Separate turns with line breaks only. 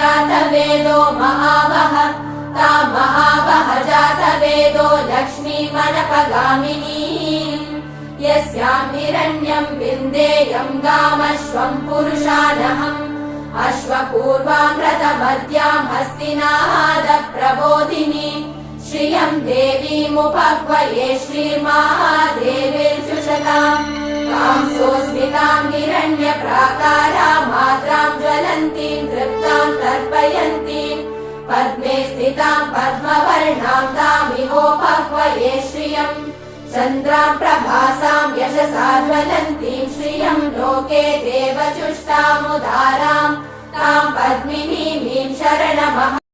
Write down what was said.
जातवेदो महावः तां महावः जातवेदो लक्ष्मीमनपगामिनी यस्यां हिरण्यं विन्देयं गामश्वं पुरुषानहम् अश्वपूर्वां रथमद्यां हस्तिनादप्रबोधिनी श्रियं देवीमुपह्वये श्रीर्महादेवीर्जुषताम् कांसोऽस्मितां हिरण्यप्राकारां मात्रां ज्वलन्तीं तृप्तां तर्पयन्तीं पद्मे स्थितां पद्मवर्णां तामिहोपह्वये श्रियम् चन्द्रां प्रभासां यशसा ज्वलन्तीं श्रियं लोके देवचुष्टामुदारां तां पद्मिनीमीं शरणमहम्